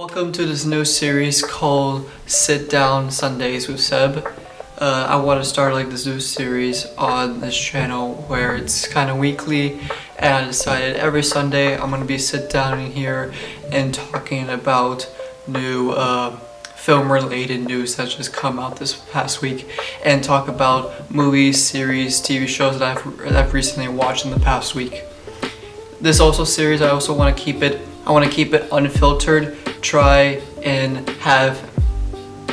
Welcome to this new series called Sitdown Sundays with Seb. I want to start this new series on this channel where it's kind of weekly, and I decided every Sunday I'm going to be sit down in here and talking about new film related news that just come out this past week, and talk about movies, series, TV shows that I've recently watched in the past week. This series I also want to keep it unfiltered, try and have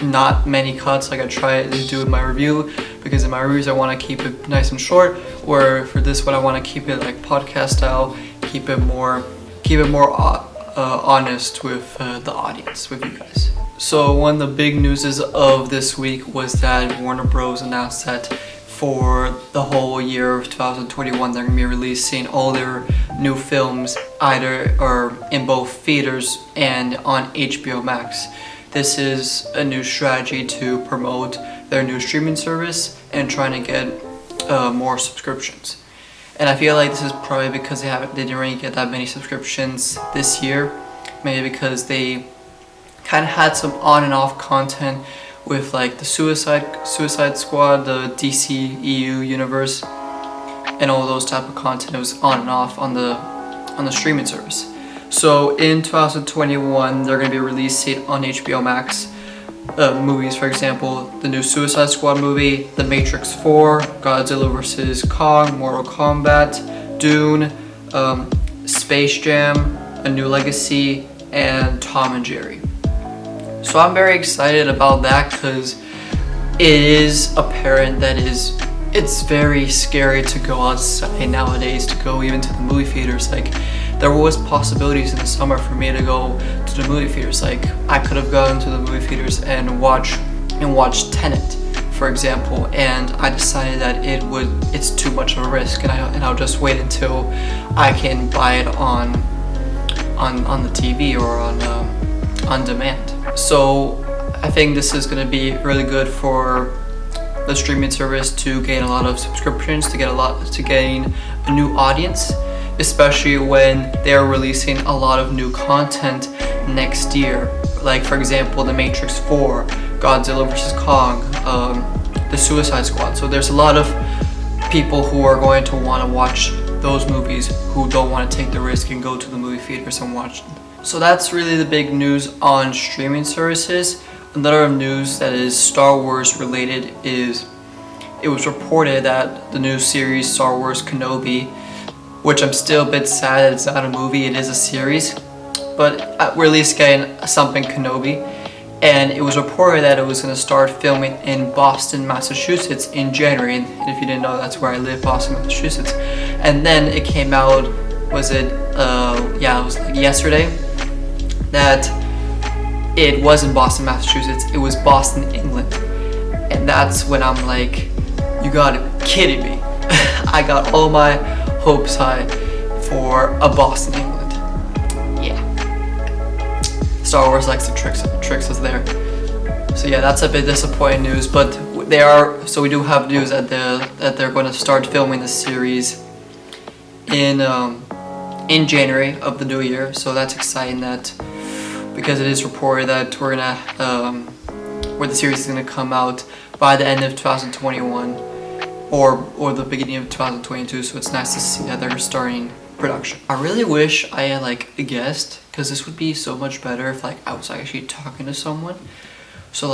not many cuts like I try to do in my review, because in my reviews I want to keep it nice and short, where for this one I want to keep it like podcast style, keep it more honest with the audience, with you guys. So one of the big newses of this week was that Warner Bros. Announced that for the whole year of 2021 they're going to be releasing all their new films either or in both theaters and on HBO Max. This is a new strategy to promote their new streaming service and trying to get more subscriptions. And I feel like this is probably because they didn't really get that many subscriptions this year, maybe because they kind of had some on and off content with like the Suicide Squad, the DC EU universe, and all those type of content. It was on and off on the streaming service. So in 2021 they're going to be releasing on HBO Max movies, for example, the new Suicide Squad movie, The Matrix 4, Godzilla vs. Kong, Mortal Kombat, Dune, Space Jam, A New Legacy, and Tom and Jerry. So I'm very excited about that because it is apparent that it's very scary to go outside nowadays, to go even to the movie theaters. Like, there was possibilities in the summer for me to go to the movie theaters. Like, I could have gone to the movie theaters and watched Tenet, for example, and I decided that it's too much of a risk, and I'll just wait until I can buy it on the TV or on demand. So I think this is going to be really good for the streaming service to gain a lot of subscriptions, to gain a new audience, especially when they're releasing a lot of new content next year. Like, for example, The Matrix 4, Godzilla vs. Kong, the Suicide Squad. So there's a lot of people who are going to want to watch those movies who don't want to take the risk and go to the movie theaters and watch them. So that's really the big news on streaming services. Another news that is Star Wars related is it was reported that the new series Star Wars Kenobi, which I'm still a bit sad that it's not a movie, it is a series, but we're at least getting something Kenobi. And it was reported that it was going to start filming in Boston, Massachusetts in January. And if you didn't know, that's where I live, Boston, Massachusetts. And then it came out, it was like yesterday, that it wasn't Boston, Massachusetts, it was Boston, England. And that's when I'm like, you gotta be kidding me. I got all my hopes high for a Boston, England. Yeah. Star Wars likes to tricks us there. So yeah, that's a bit disappointing news, but we do have news that they're going to start filming the series in January of the new year. So that's exciting, because it is reported that where the series is gonna come out by the end of 2021 or the beginning of 2022. So it's nice to see that they're starting production. I really wish I had a guest, because this would be so much better if I was actually talking to someone. So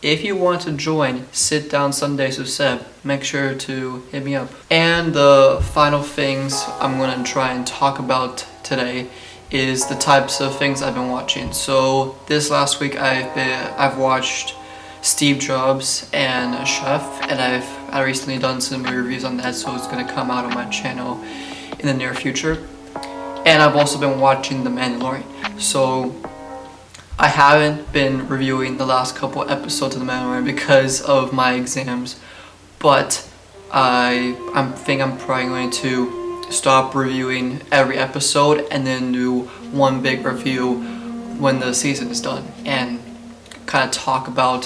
if you want to join Sit Down Sundays with Seb, make sure to hit me up. And the final things I'm gonna try and talk about today is the types of things I've been watching. So this last week I've watched Steve Jobs and Chef, and I've recently done some reviews on that, so it's gonna come out on my channel in the near future. And I've also been watching The Mandalorian. So I haven't been reviewing the last couple episodes of The Mandalorian because of my exams, but I think I'm probably going to stop reviewing every episode and then do one big review when the season is done, and kind of talk about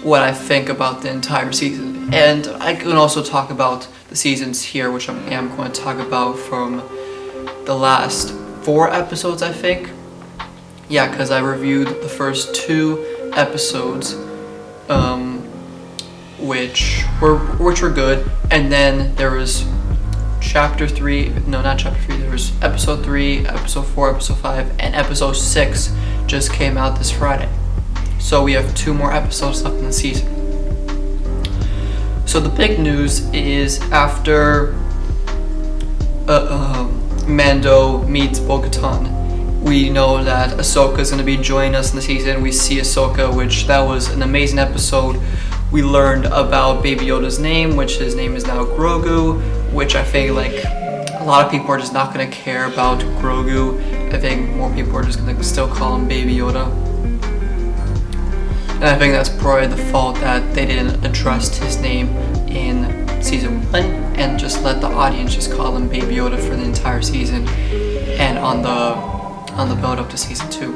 what I think about the entire season. And I can also talk about the seasons here, which I am going to talk about from the last 4 episodes, I think. Yeah, because I reviewed the first 2 episodes, which were good, and then there was chapter 3. No, not chapter 3. There was episode 3, episode 4, episode 5, and episode 6 just came out this Friday. So we have 2 more episodes left in the season. So the big news is after Mando meets Bo-Katan, we know that Ahsoka is going to be joining us in the season. We see Ahsoka, which that was an amazing episode. We learned about Baby Yoda's name, which his name is now Grogu, which I think like a lot of people are just not going to care about Grogu. I think more people are just going to still call him Baby Yoda. And I think that's probably the fault that they didn't address his name in season 1 and just let the audience just call him Baby Yoda for the entire season and on the build up to season 2.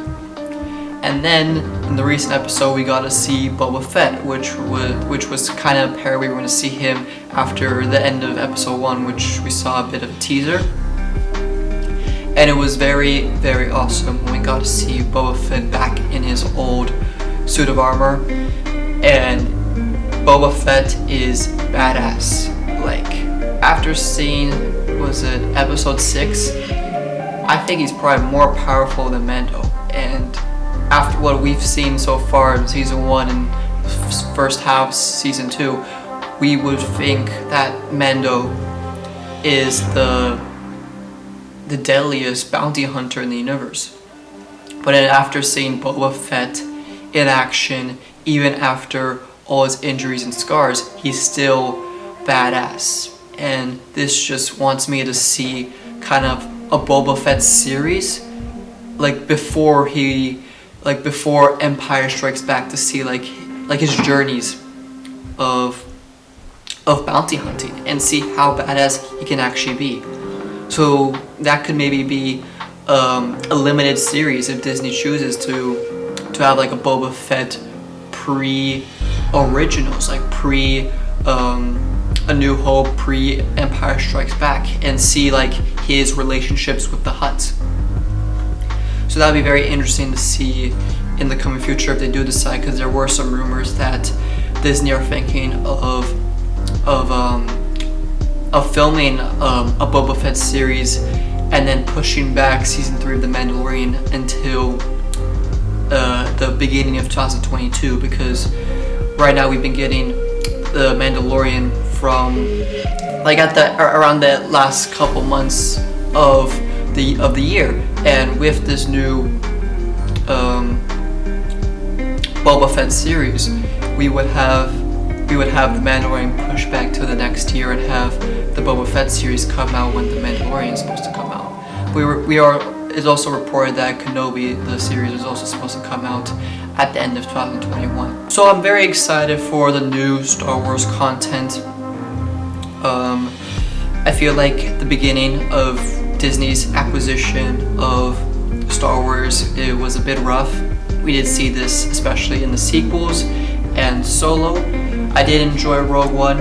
And then in the recent episode we got to see Boba Fett, which was kind of apparent we were going to see him after the end of episode 1, which we saw a bit of a teaser. And it was very, very awesome when we got to see Boba Fett back in his old suit of armor. And Boba Fett is badass. Like, after seeing, was it episode 6? I think he's probably more powerful than Mando. And after what we've seen so far in season 1 and first half season 2, we would think that Mando is the deadliest bounty hunter in the universe. But then after seeing Boba Fett in action, even after all his injuries and scars, he's still badass. And this just wants me to see kind of a Boba Fett series, like before Empire Strikes Back, to see like his journeys of bounty hunting and see how badass he can actually be. So that could maybe be a limited series if Disney chooses to have like a Boba Fett pre-originals, like pre A New Hope, pre-Empire Strikes Back, and see like his relationships with the Hutts. So that would be very interesting to see in the coming future if they do decide, because there were some rumors that Disney are thinking of filming a Boba Fett series and then pushing back season 3 of The Mandalorian until the beginning of 2022, because right now we've been getting The Mandalorian from like around the last couple months of the year, and with this new Boba Fett series, we would have The Mandalorian pushed back to the next year and have the Boba Fett series come out when The Mandalorian is supposed to come out. It's also reported that Kenobi, the series, is also supposed to come out at the end of 2021. So I'm very excited for the new Star Wars content. I feel like the beginning of Disney's acquisition of Star Wars, it was a bit rough. We did see this especially in the sequels and Solo. I did enjoy Rogue One,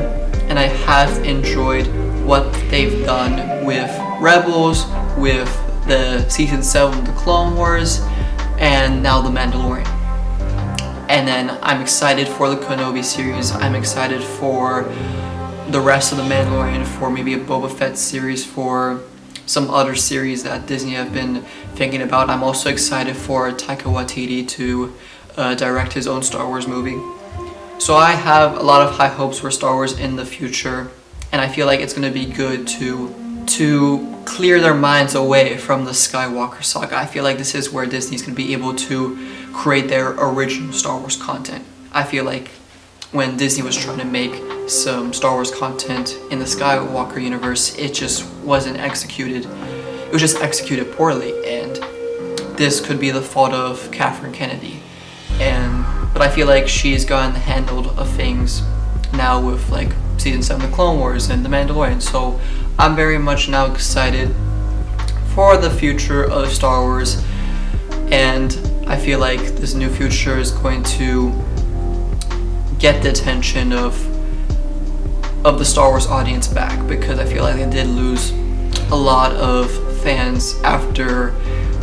and I have enjoyed what they've done with Rebels, with the season 7 of the Clone Wars, and now The Mandalorian. And then I'm excited for the Kenobi series. I'm excited for the rest of The Mandalorian, for maybe a Boba Fett series, for some other series that Disney have been thinking about. I'm also excited for Taika Waititi to direct his own Star Wars movie. So I have a lot of high hopes for Star Wars in the future, and I feel like it's going to be good to clear their minds away from the Skywalker saga. I feel like this is where Disney's going to be able to create their original Star Wars content. I feel like when Disney was trying to make some Star Wars content in the Skywalker universe, it just wasn't executed. It was just executed poorly, and this could be the fault of Kathleen Kennedy. But I feel like she's gotten the handle of things now with like season 7 of the Clone Wars and The Mandalorian. So I'm very much now excited for the future of Star Wars, and I feel like this new future is going to get the attention of the Star Wars audience back, because I feel like they did lose a lot of fans after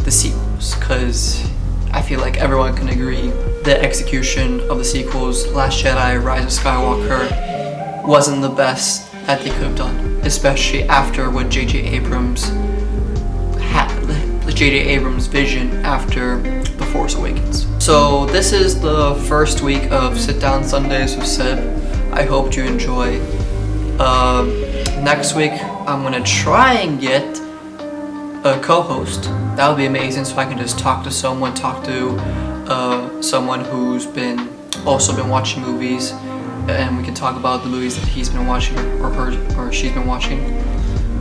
the sequels, because I feel like everyone can agree the execution of the sequels, Last Jedi, Rise of Skywalker, wasn't the best that they could have done, especially after what J.J. Abrams had, J.J. Abrams' vision after The Force Awakens. So this is the first week of Sitdown Sundays with Seb. I hope you enjoy. Next week I'm gonna try and get a co-host. That would be amazing, so I can just talk to someone who's also been watching movies, and we can talk about the movies that he's been watching or she's been watching.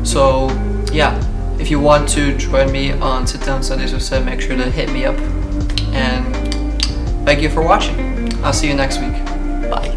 So yeah, if you want to join me on Sit Down Sundays with Seb, make sure to hit me up, and thank you for watching. I'll see you next week. Bye.